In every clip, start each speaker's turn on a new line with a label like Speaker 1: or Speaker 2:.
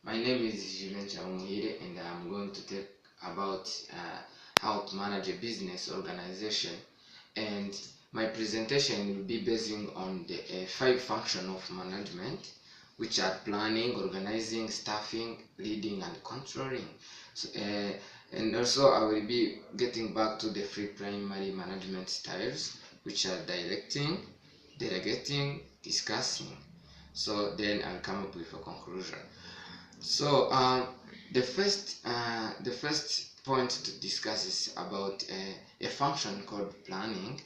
Speaker 1: My name is Julien Chamuhire and I'm going to talk about how to manage a business organization. And my presentation will be based on the five functions of management, which are planning, organizing, staffing, leading, and controlling. So, and also I will be getting back to the three primary management styles, which are directing, delegating, discussing. So then I'll come up with a conclusion. So the first point to discuss is about a function called planning.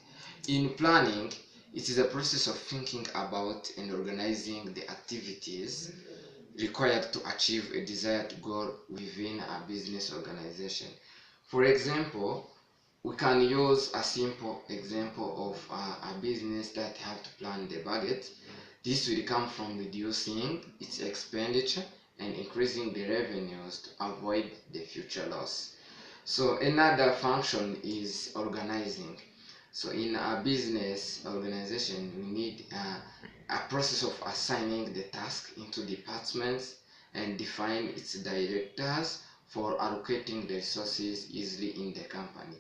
Speaker 1: In planning, it is a process of thinking about and organizing the activities required to achieve a desired goal within a business organization. For example, we can use a simple example of a business that have to plan the budget. This will come from reducing its expenditure and increasing the revenues to avoid the future loss. So another function is organizing. So in a business organization, we need a process of assigning the task into departments and define its directors for allocating the resources easily in the company.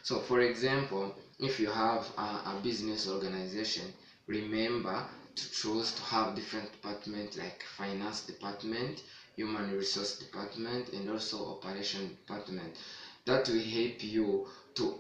Speaker 1: So for example, if you have a business organization, remember to choose to have different departments like finance department, human resource department, and also operation department. That will help you to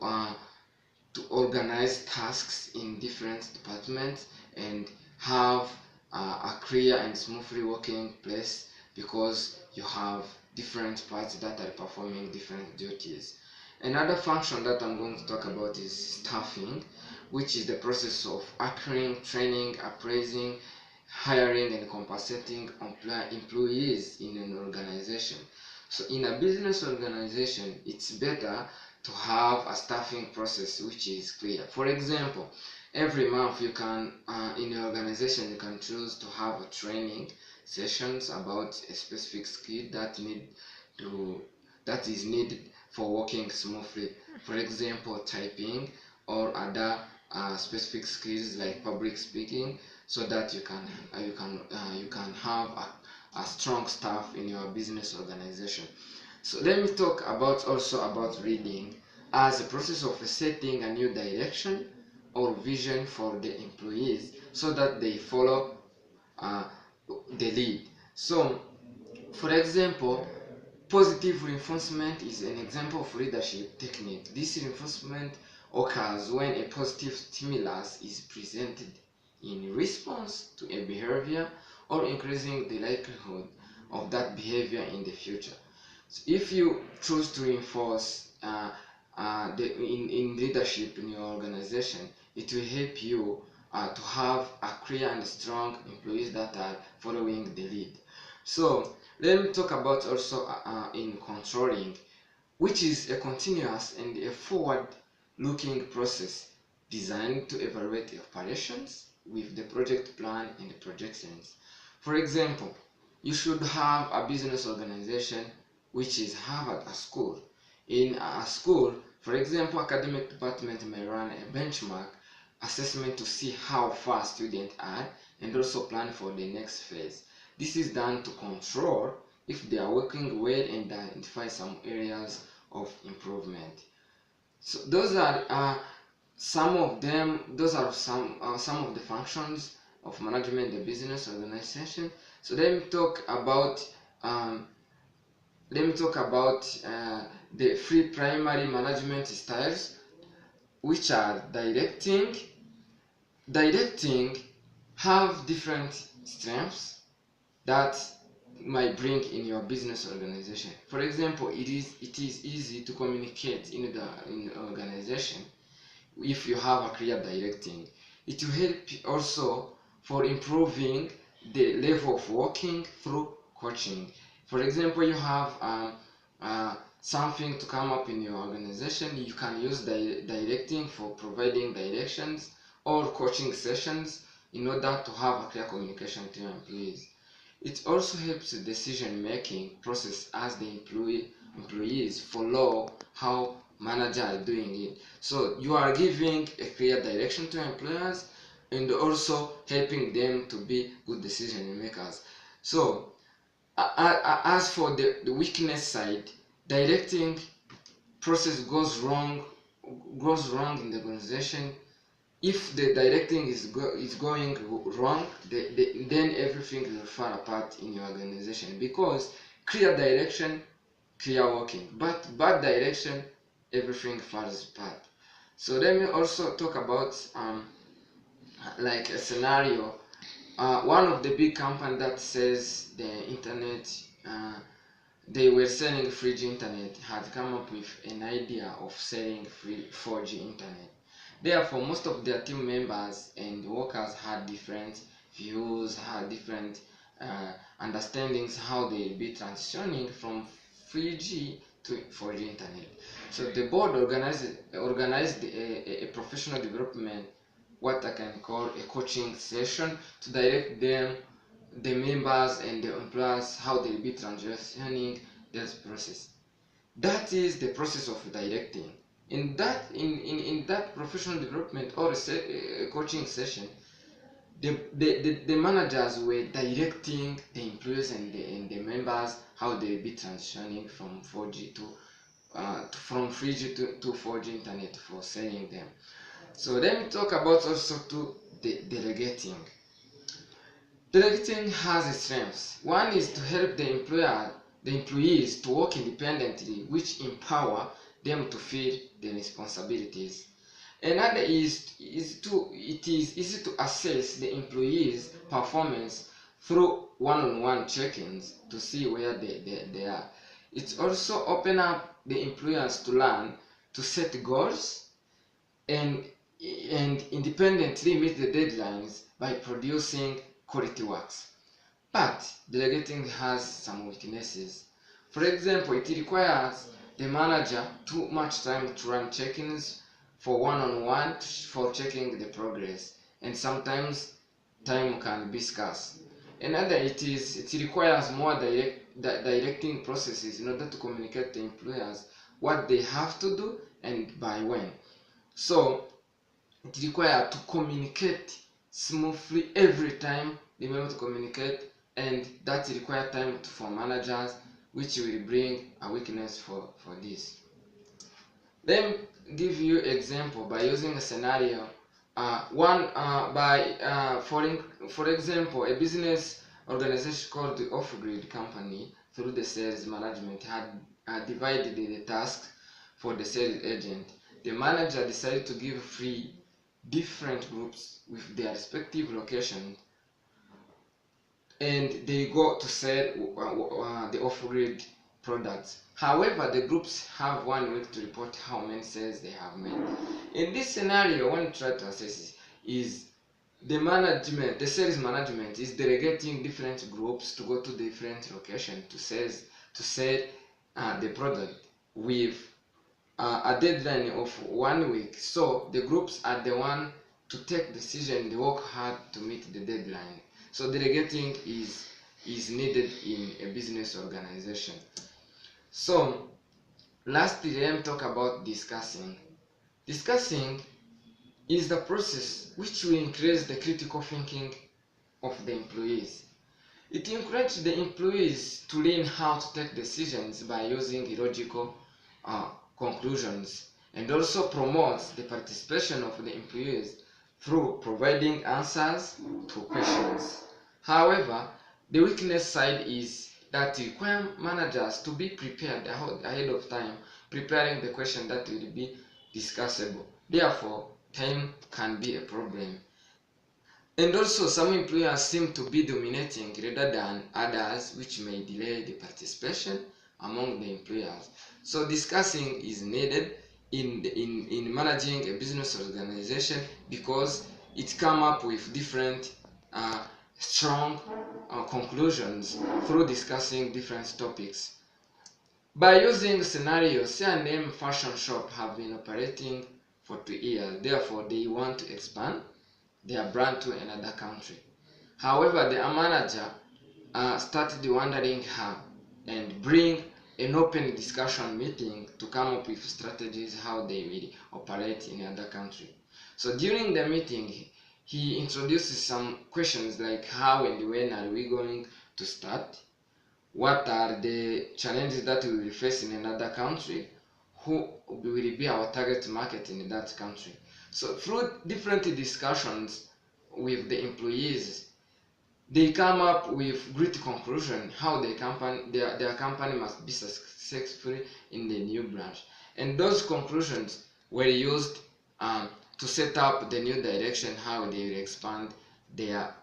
Speaker 1: organize tasks in different departments and have a clear and smoothly working place because you have different parts that are performing different duties. Another function that I'm going to talk about is staffing, which is the process of acquiring, training, appraising, hiring, and compensating employees in an organization. So in a business organization, it's better to have a staffing process which is clear. For example, every month you can, in your organization, you can choose to have a training sessions about a specific skill to that is needed for working smoothly. For example, typing or other specific skills like public speaking, so that you can have a strong staff in your business organization. So let me talk about also about reading as a process of setting a new direction or vision for the employees so that they follow uh, the lead. So, for example, positive reinforcement is an example of leadership technique. This reinforcement occurs when a positive stimulus is presented in response to a behavior or increasing the likelihood of that behavior in the future. So if you choose to reinforce in leadership in your organization, it will help you to have a clear and strong employees that are following the lead. So let me talk about also in controlling, which is a continuous and a forward-looking process designed to evaluate operations with the project plan and the projections. For example, you should have a business organization which is have a school. In a school, for example, academic department may run a benchmark assessment to see how far students are and also plan for the next phase. This is done to control if they are working well and identify some areas of improvement. So those are some of them. Those are some of the functions of management the business organization. So um, let me talk about the three primary management styles, which are directing. Directing have different strengths that might bring in your business organization. For example, it is easy to communicate in the organization if you have a clear directing. It will help also for improving the level of working through coaching. For example, you have something to come up in your organization, you can use directing for providing directions or coaching sessions in order to have a clear communication to your employees. It also helps the decision making process as the employees follow how manager are doing it. So you are giving a clear direction to employers and also helping them to be good decision makers. So As for the weakness side, directing process goes wrong in the organization. If the directing is going wrong, then everything will fall apart in your organization, because clear direction, clear working, but bad direction, everything falls apart. So let me also talk about like a scenario. One of the big company that sells the internet, they were selling 3G internet, had come up with an idea of selling free 4G internet. Therefore, most of their team members and workers had different views, had different understandings how they be transitioning from 3G to 4G internet. So the board organized a professional development, what I can call a coaching session, to direct them, the members and the employers, how they be transitioning this process. That is the process of directing. In that professional development or a coaching session, the managers were directing the employees and the members how they be transitioning from 4G from 3G to 4G internet for selling them. So let me talk about also to the delegating. Delegating has its strengths. One is to help the employees to work independently, which empower them to feel the responsibilities. Another it is easy to assess the employees' performance through one-on-one check-ins to see where they are. It also opens up the employers to learn to set goals and independently meet the deadlines by producing quality works. But delegating has some weaknesses. For example, it requires the manager too much time to run check-ins for one-on-one for checking the progress, and sometimes time can be scarce. Another, it requires more directing processes in order to communicate to employers what they have to do and by when. So it requires to communicate smoothly every time, remember to communicate, and that requires time for managers, which will bring a weakness for this. Let me give you example by using a scenario. For example, a business organization called the Off-Grid Company, through the sales management, had divided the task for the sales agent. The manager decided to give 3 different groups with their respective locations, and they go to sell the off-grid products. However, the groups have 1 week to report how many sales they have made. In this scenario, when you try to assess is the sales management is delegating different groups to go to different locations to sell the product with a deadline of 1 week. So the groups are the one to take decision, they work hard to meet the deadline. So delegating is needed in a business organization. So lastly, let me talk about discussing. Discussing is the process which will increase the critical thinking of the employees. It encourages the employees to learn how to take decisions by using logical conclusions, and also promotes the participation of the employees through providing answers to questions. However, the weakness side is that require managers to be prepared ahead of time, preparing the question that will be discussable. Therefore, time can be a problem. And also, some employers seem to be dominating rather than others, which may delay the participation among the employers. So discussing is needed in managing a business organization, because it come up with different strong conclusions through discussing different topics. By using scenarios, C&M Fashion Shop have been operating for 2 years. Therefore, they want to expand their brand to another country. However, the manager started wondering how and bring an open discussion meeting to come up with strategies how they will operate in another country. So during the meeting, he introduces some questions like how and when are we going to start, what are the challenges that we will face in another country, who will be our target market in that country. So through different discussions with the employees, they come up with great conclusion how their company must be successful in the new branch, and those conclusions were used to set up the new direction how they will expand their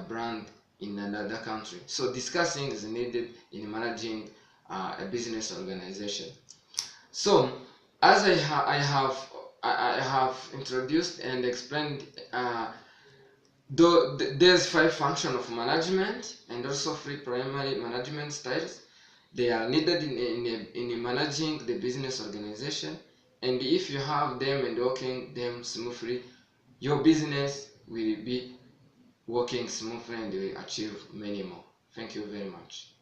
Speaker 1: brand in another country. So discussing is needed in managing a business organization. So as I have introduced and explained, there's 5 functions of management and also 3 primary management styles. They are needed in managing the business organization, and if you have them and working them smoothly, your business will be working smoothly and you will achieve many more. Thank you very much.